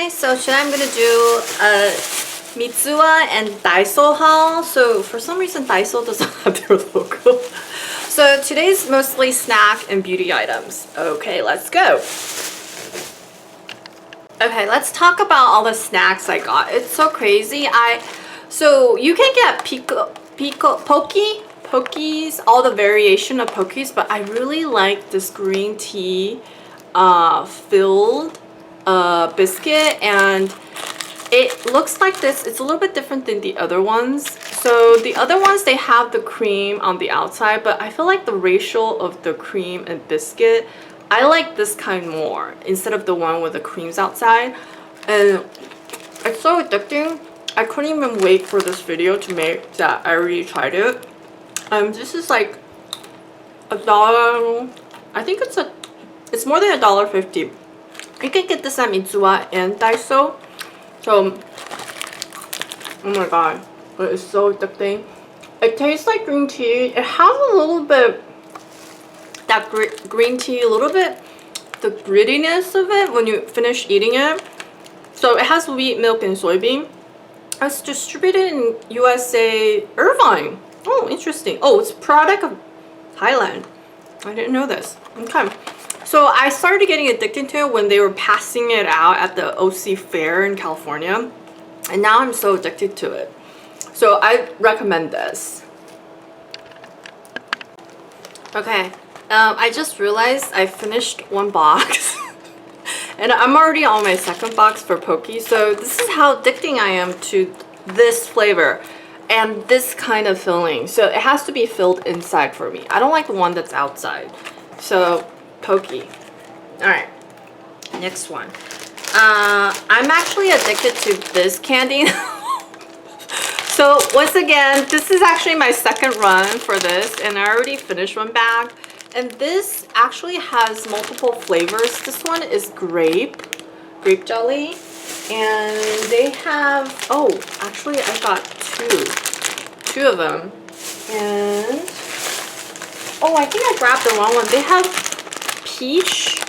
Hi, so today I'm gonna do a Mitsuwa and Daiso haul. So for some reason Daiso doesn't have their logo. So today's mostly snack and beauty items. Okay, let's go. Okay, let's talk about all the snacks I got. It's so crazy. So you can get Pokies, all the variation of Pokies, but I really like this green tea filled biscuit, and it looks like this. It's a little bit different than the other ones. So the other ones, they have the cream on the outside, but I feel like the ratio of the cream and biscuit, I like this kind more instead of the one with the creams outside. And it's so addicting. I couldn't even wait for this video to make that I already tried it. This is like $1. I think it's more than $1.50. You can get this at Mitsuwa and Daiso. So, oh my god, it is so addicting. It tastes like green tea. It has a little bit, that green tea, a little bit, the grittiness of it when you finish eating it. So it has wheat, milk, and soybean. It's distributed in USA, Irvine. Oh, interesting. Oh, it's a product of Thailand. I didn't know this. Okay. So I started getting addicted to it when they were passing it out at the OC Fair in California. And now I'm so addicted to it. So I recommend this. Okay. I just realized I finished one box. And I'm already on my second box for Poki. So this is how addicting I am to this flavor and this kind of filling. So it has to be filled inside for me. I don't like the one that's outside. So Poki. Alright, next one. I'm actually addicted to this candy. So once again, this is actually my second run for this, and I already finished one bag. And this actually has multiple flavors. This one is grape jelly. And they have, oh, actually I got two of them. And, oh, I think I grabbed the wrong one. They have peach,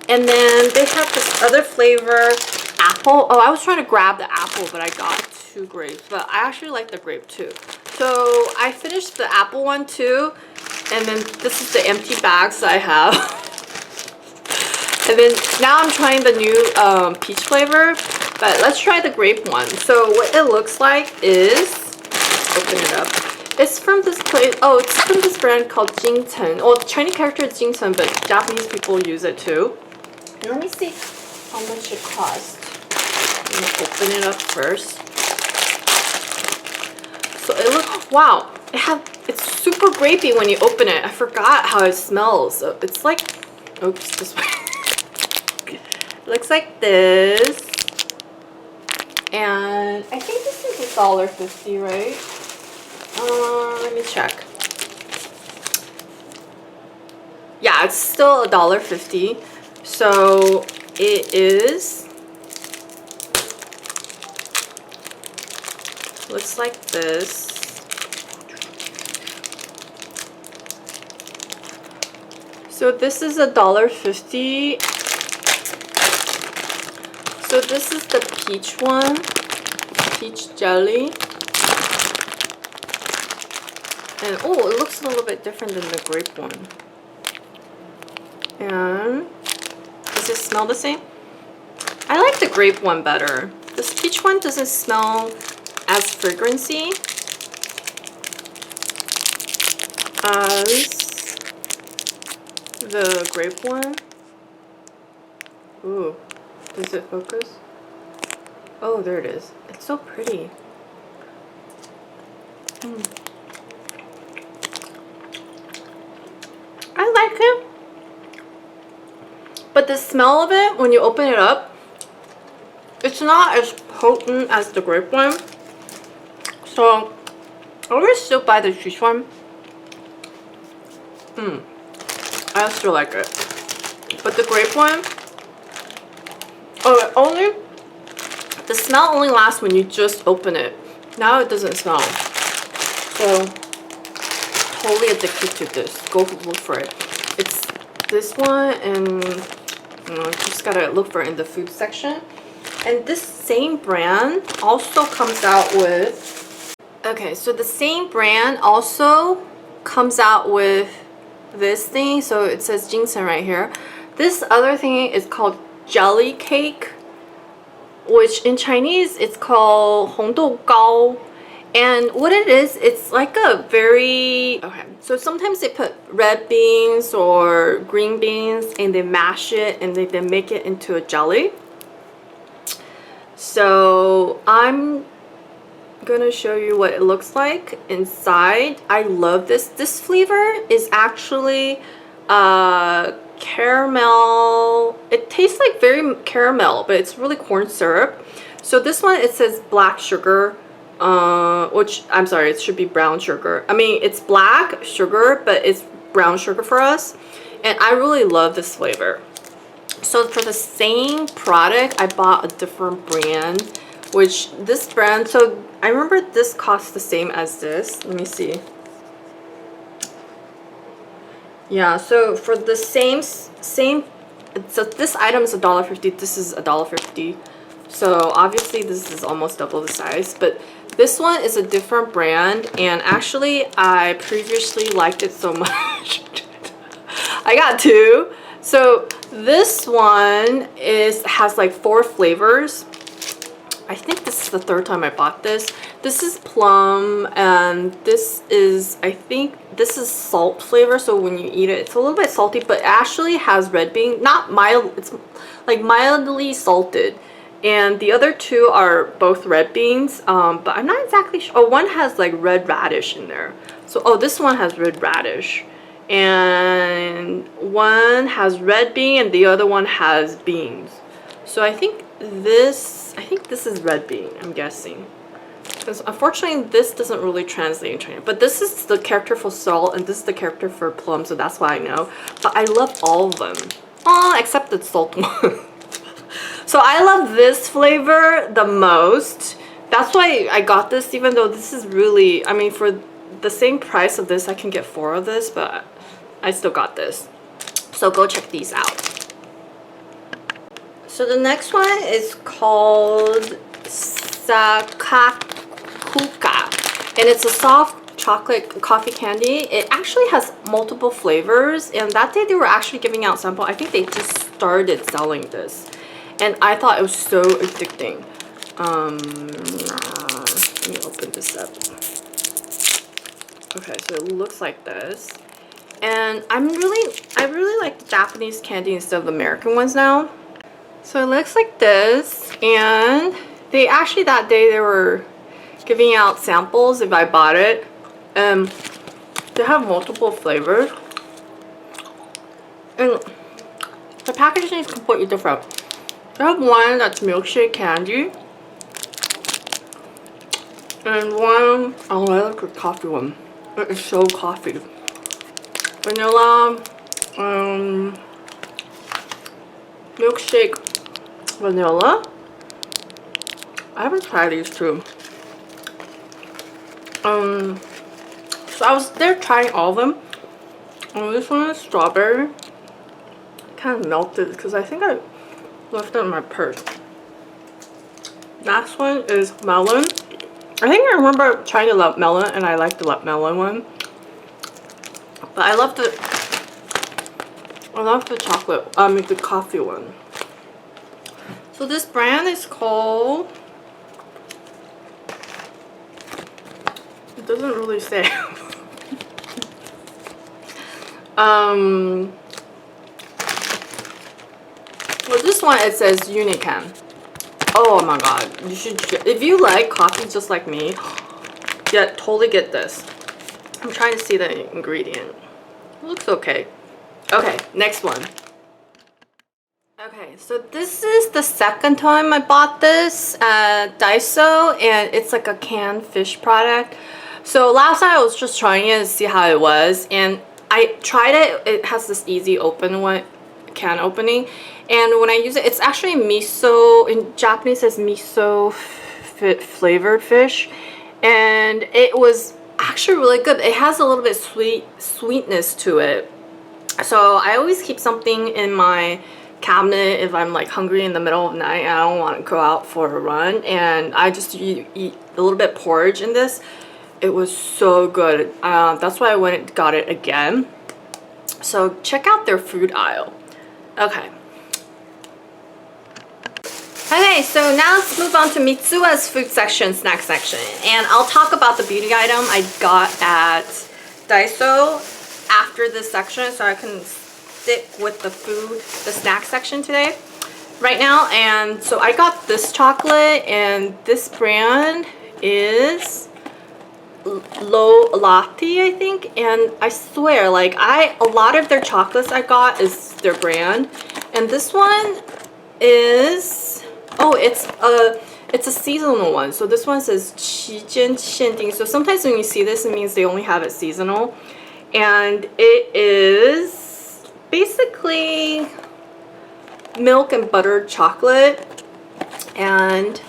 and then they have this other flavor, apple. Oh, I was trying to grab the apple, but I got two grapes, but I actually like the grape too. So I finished the apple one too, and then this is the empty bags that I have. And then now I'm trying the new peach flavor, but let's try the grape one. So what it looks like is, open it up. It's from this place. Oh, it's from this brand called Jingchen. Oh, the Chinese character is Jingchen, but Japanese people use it too. And let me see how much it costs. I'm gonna open it up first. So it looks, wow, it's super grapey when you open it. I forgot how it smells. So it's like, oops, this way. It looks like this. And I think this is $1.50, right? Let me check. Yeah, it's still $1.50. So it is, looks like this. So this is $1.50. So this is the peach one, peach jelly. And oh, it looks a little bit different than the grape one. And does it smell the same? I like the grape one better. This peach one doesn't smell as fragrancy as the grape one. Ooh, does it focus? Oh, there it is. It's so pretty. I like it, but the smell of it when you open it up, it's not as potent as the grape one. So I would still buy the peach one. I still like it, but the grape one, the smell only lasts when you just open it. Now it doesn't smell. So totally addicted to this. Go look for it. It's this one, and just gotta look for it in the food section. And this same brand also comes out with, okay, so the same brand also comes out with this thing. So it says ginseng right here. This other thing is called jelly cake, which in Chinese it's called 红豆糕. And what it is, it's like a very, okay, so sometimes they put red beans or green beans and they mash it and they make it into a jelly. So I'm gonna show you what it looks like inside. I love this. This flavor is actually caramel. It tastes like very caramel, but it's really corn syrup. So this one, it says black sugar, which I'm sorry, it should be brown sugar. I mean, it's black sugar, but it's brown sugar for us. And I really love this flavor. So for the same product, I bought a different brand, which this brand, so I remember this cost the same as this. Let me see. Yeah, so for the same, so this item is $1.50, this is $1.50. So obviously this is almost double the size, but this one is a different brand, and actually I previously liked it so much. I got two. So this one has like 4 flavors. I think this is the 3rd time I bought this. This is plum, and this is, I think this is salt flavor, so when you eat it, it's a little bit salty, but it actually has red bean, not mild, it's like mildly salted. And the other 2 are both red beans, but I'm not exactly sure. Oh, one has like red radish in there. So, oh, this one has red radish. And one has red bean and the other one has beans. So I think this is red bean, I'm guessing. Because unfortunately this doesn't really translate in China. But this is the character for salt and this is the character for plum, so that's why I know. But I love all of them. Oh, except the salt one. So I love this flavor the most. That's why I got this, even though this is really, I mean, for the same price of this, I can get 4 of this, but I still got this. So go check these out. So the next one is called Sakakuka, and it's a soft chocolate coffee candy. It actually has multiple flavors, and that day they were actually giving out sample. I think they just started selling this, and I thought it was so addicting. Let me open this up. Okay, so it looks like this. And I really like Japanese candy instead of the American ones now. So it looks like this, and they actually that day they were giving out samples if I bought it. They have multiple flavors, and the packaging is completely different. They have one that's milkshake candy, and one, oh, I like the coffee one. It is so coffee. Vanilla, milkshake vanilla. I haven't tried these two. So I was there trying all of them. This one is strawberry. Kind of melted because I think I left it in my purse. Last one is melon. I think I remember trying the melon and I like the melon one. But I love the chocolate, the coffee one. So this brand is called, it doesn't really say. Well, this one it says Unican. Oh my god, you should, if you like coffee just like me, yeah, totally get this. I'm trying to see the ingredient. It looks okay. Okay, next one. Okay, so this is the 2nd time I bought this at Daiso, and it's like a canned fish product. So last time I was just trying it to see how it was, and I tried it. It has this easy open one, can opening, and when I use it, it's actually miso. In Japanese, it says miso flavored fish, and it was actually really good. It has a little bit sweetness to it. So I always keep something in my cabinet if I'm like hungry in the middle of the night and I don't want to go out for a run, and I just eat a little bit porridge in this. It was so good. That's why I went and got it again. So check out their food aisle. Okay. Okay, so now let's move on to Mitsuwa's food section, snack section. And I'll talk about the beauty item I got at Daiso after this section, so I can stick with the food, the snack section today, right now. And so I got this chocolate, and this brand is Low Latte, I think. And I swear, like, a lot of their chocolates I got is their brand. And this one is, oh, it's a seasonal one. So this one says 期间限定. So sometimes when you see this, it means they only have it seasonal. And it is basically milk and buttered chocolate. And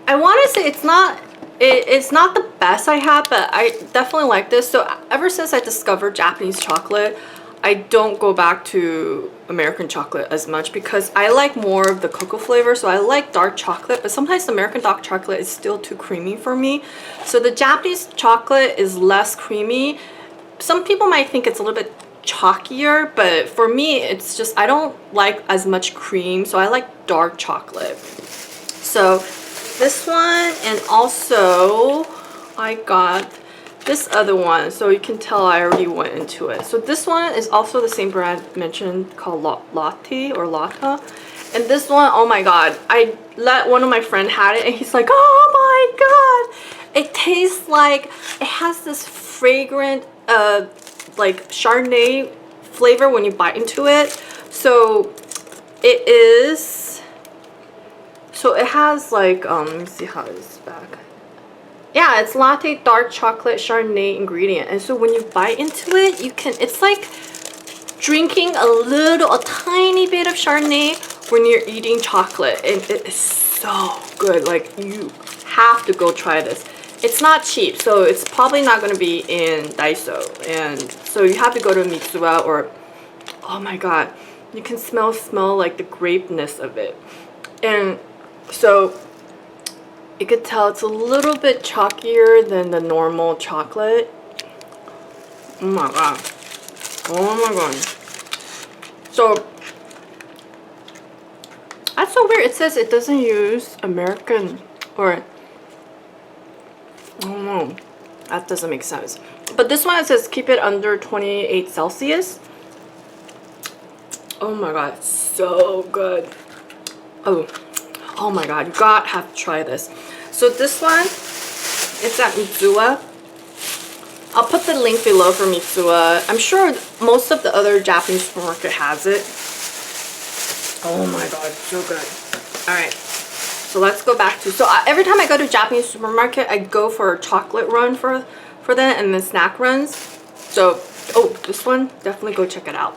I want to say it's not the best I have, but I definitely like this. So ever since I discovered Japanese chocolate, I don't go back to American chocolate as much because I like more of the cocoa flavor. So I like dark chocolate, but sometimes American dark chocolate is still too creamy for me. So the Japanese chocolate is less creamy. Some people might think it's a little bit chalkier, but for me, it's just, I don't like as much cream, so I like dark chocolate. So this one, and also I got this other one, so you can tell I already went into it. So this one is also the same brand mentioned, called Latte or Lata. And this one, oh my god, I let one of my friend had it and he's like, oh my god, it tastes like, it has this fragrant like Chardonnay flavor when you bite into it. So it is, so it has like let me see how it is back. Yeah, it's latte dark chocolate Chardonnay ingredient, and so when you bite into it, you can, it's like drinking a tiny bit of Chardonnay when you're eating chocolate, and it is so good. Like, you have to go try this. It's not cheap, so it's probably not going to be in Daiso, and so you have to go to Mitsuwa, or, oh my god, you can smell like the grapeness of it. And so you could tell it's a little bit chalkier than the normal chocolate. Oh my god. Oh my god. So that's so weird. It says it doesn't use American, or I don't know. That doesn't make sense. But this one, it says keep it under 28 Celsius. Oh my god, it's so good. Oh my god, you gotta have to try this. So this one, it's at Mitsuwa. I'll put the link below for Mitsuwa. I'm sure most of the other Japanese supermarket has it. Oh my god, so good. Alright, so let's go back to, so every time I go to Japanese supermarket, I go for a chocolate run for them, and then snack runs. So, oh, this one, definitely go check it out.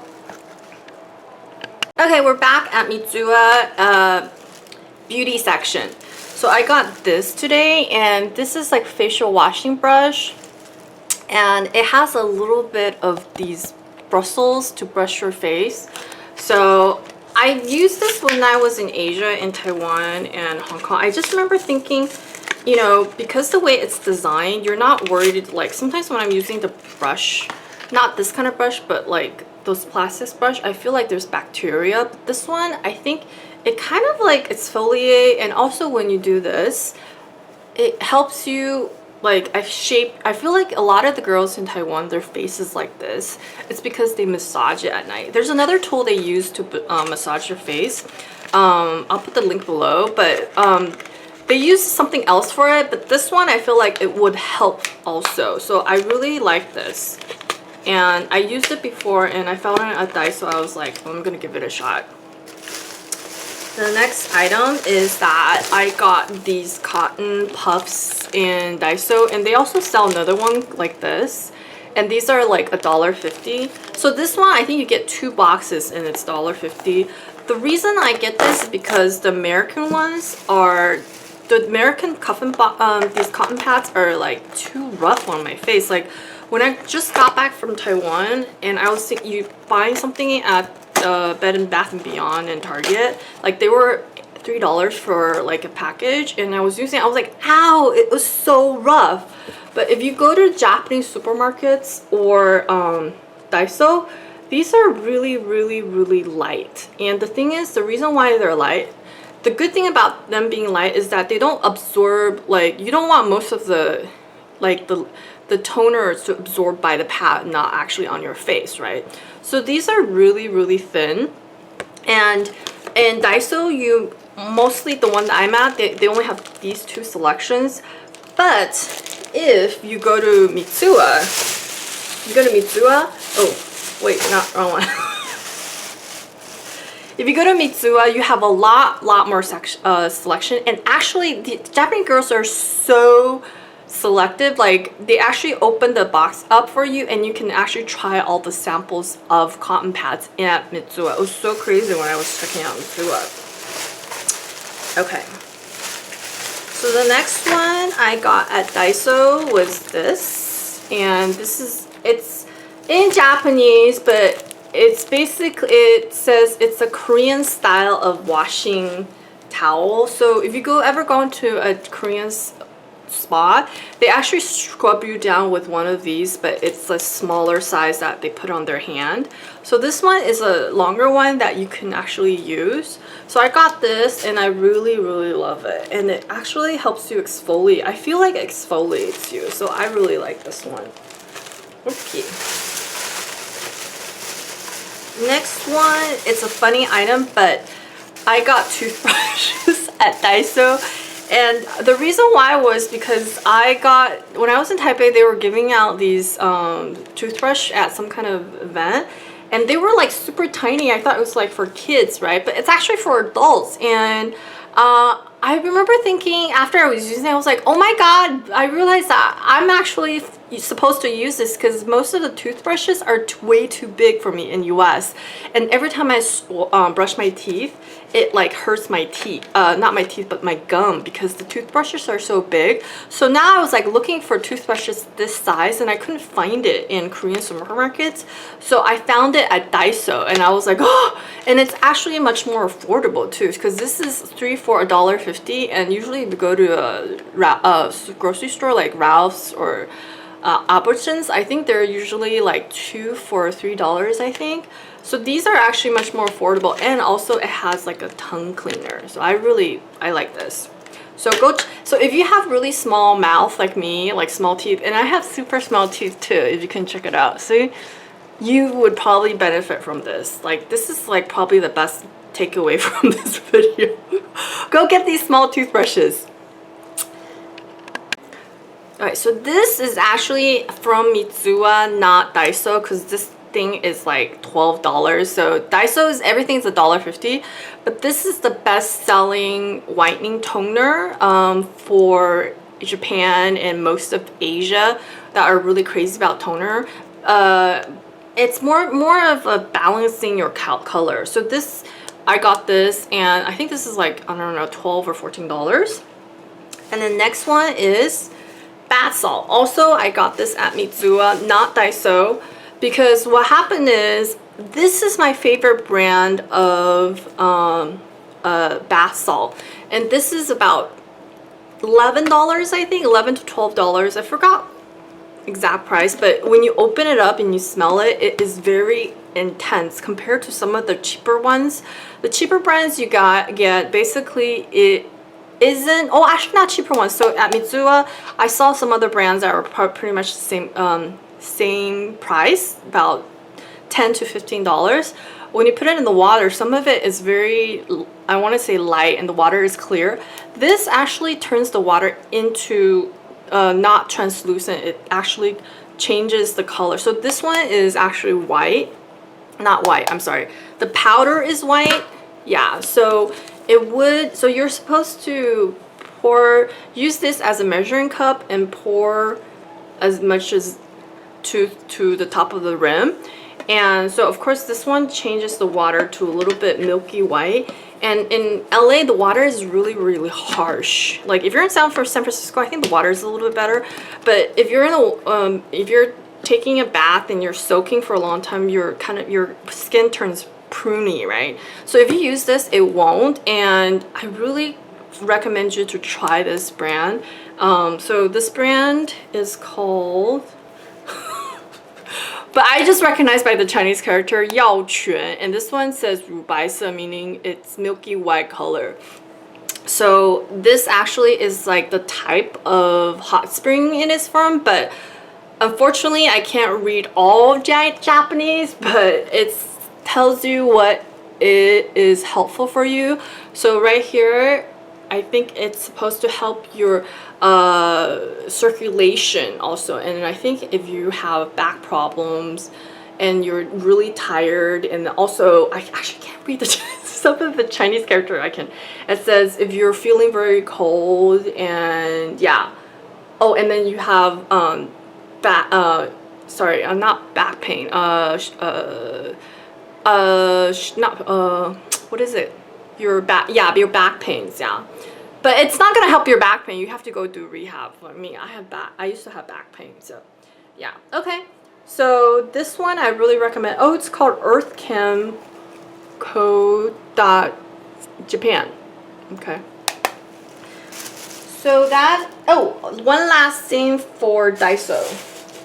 Okay, we're back at Mitsuwa beauty section. So I got this today, and this is like facial washing brush, and it has a little bit of these bristles to brush your face. So I used this when I was in Asia, in Taiwan and Hong Kong. I just remember thinking, you know, because the way it's designed, you're not worried. Like, sometimes when I'm using the brush, not this kind of brush, but like those plastics brush, I feel like there's bacteria. But this one, I think it kind of like exfoliate, and also when you do this, it helps you, like, I feel like a lot of the girls in Taiwan, their face is like this. It's because they massage it at night. There's another tool they use to massage your face. I'll put the link below, but they use something else for it, but this one I feel like it would help also. So I really like this, and I used it before and I found it at Daiso, so I was like, well, I'm gonna give it a shot. The next item is that I got these cotton puffs in Daiso, and they also sell another one like this, and these are like $1.50. So this one, I think you get 2 boxes and it's $1.50. The reason I get this is because the American ones are, the American these cotton pads are like too rough on my face. Like, when I just got back from Taiwan and I was buying something at Bed and Bath and Beyond and Target. Like they were $3 for like a package, and I was using it. I was like, ow, it was so rough. But if you go to Japanese supermarkets or Daiso, these are really, really, really light. And the thing is, the reason why they're light, the good thing about them being light is that they don't absorb, like, you don't want most of the, like, the toner to absorb by the pad, not actually on your face, right? So these are really, really thin. And in Daiso, you mostly, the one that I'm at, they only have these two selections. But if you go to Mitsuwa, oh, wait, not wrong one. If you go to Mitsuwa, you have a lot more selection. And actually, the Japanese girls are so selective. Like, they actually open the box up for you, and you can actually try all the samples of cotton pads at Mitsuwa. It was so crazy when I was checking out Mitsuwa. Okay. So the next one I got at Daiso was this. And this is, it's in Japanese, but it's basically, it says it's a Korean style of washing towel. So if you ever go into a Korean spa, they actually scrub you down with one of these, but it's a smaller size that they put on their hand. So this one is a longer one that you can actually use. So I got this, and I really, really love it. And it actually helps you exfoliate. I feel like it exfoliates you, so I really like this one. Okay. Next one, it's a funny item, but I got toothbrushes at Daiso. And the reason why was because when I was in Taipei, they were giving out these toothbrush at some kind of event. And they were like super tiny. I thought it was like for kids, right? But it's actually for adults. And I remember thinking after I was using it, I was like, oh my god, I realized that I'm actually supposed to use this because most of the toothbrushes are way too big for me in US. And every time I brush my teeth, it like hurts my teeth, not my teeth, but my gum, because the toothbrushes are so big. So now I was like looking for toothbrushes this size, and I couldn't find it in Korean supermarkets. So I found it at Daiso, and I was like, oh, and it's actually much more affordable too, because this is 3 for $1.50, and usually if you go to a grocery store like Ralph's or Albertsons, I think they're usually like 2 for $3, I think. So these are actually much more affordable, and also it has like a tongue cleaner. So I like this. So so if you have really small mouth like me, like small teeth, and I have super small teeth too, if you can check it out. So you would probably benefit from this. Like, this is like probably the best takeaway from this video. Go get these small toothbrushes. Alright, so this is actually from Mitsuwa, not Daiso, because this thing is like $12. So Daiso's everything's $1.50, but this is the best-selling whitening toner for Japan and most of Asia that are really crazy about toner. It's more of a balancing your color. So this, I got this, and I think this is like, I don't know, $12 or $14. And the next one is bath salt. Also, I got this at Mitsuwa, not Daiso, because what happened is, this is my favorite brand of bath salt, and this is about $11, I think, $11 to $12. I forgot exact price, but when you open it up and you smell it, it is very intense compared to some of the cheaper ones. The cheaper brands you get basically, it isn't, oh, actually not cheaper ones. So at Mitsuwa, I saw some other brands that were pretty much the same price, about $10 to $15. When you put it in the water, some of it is very, I want to say light, and the water is clear. This actually turns the water into not translucent. It actually changes the color. So this one is actually white, not white, I'm sorry. The powder is white. Yeah, so so you're supposed to use this as a measuring cup and pour as much as to the top of the rim. And so of course this one changes the water to a little bit milky white. And in LA, the water is really, really harsh. Like if you're in San Francisco, I think the water is a little bit better. But if you're if you're taking a bath and you're soaking for a long time, your skin turns pruny, right? So if you use this, it won't, and I really recommend you to try this brand. So this brand is called but I just recognize by the Chinese character Yao Quan, and this one says 乳白色, meaning it's milky white color. So this actually is like the type of hot spring it is from, but unfortunately I can't read all of Japanese, but it tells you what it is helpful for you. So right here, I think it's supposed to help your circulation also, and I think if you have back problems and you're really tired, and also I actually can't read some of the Chinese character. It says if you're feeling very cold, and yeah, oh, and then you have not back pain, what is it, your back pains, yeah. But it's not gonna help your back pain. You have to go do rehab. For me, I used to have back pain, so yeah. Okay, so this one I really recommend. Oh, it's called Earth Chem Co. Japan. Okay. So that, oh, one last thing for Daiso.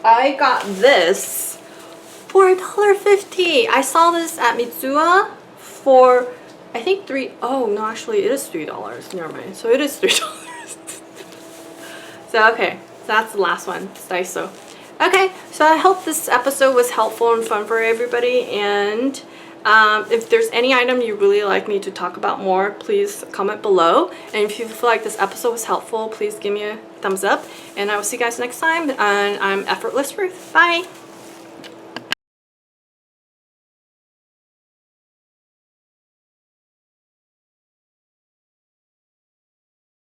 I got this for $1.50. I saw this at Mitsuwa for, I think oh no, actually it is $3. Never mind. So it is $3. So okay, so that's the last one. It's Daiso. Okay, so I hope this episode was helpful and fun for everybody, and if there's any item you really like me to talk about more, please comment below. And if you feel like this episode was helpful, please give me a thumbs up, and I will see you guys next time. And I'm Effortless Ruth. Bye!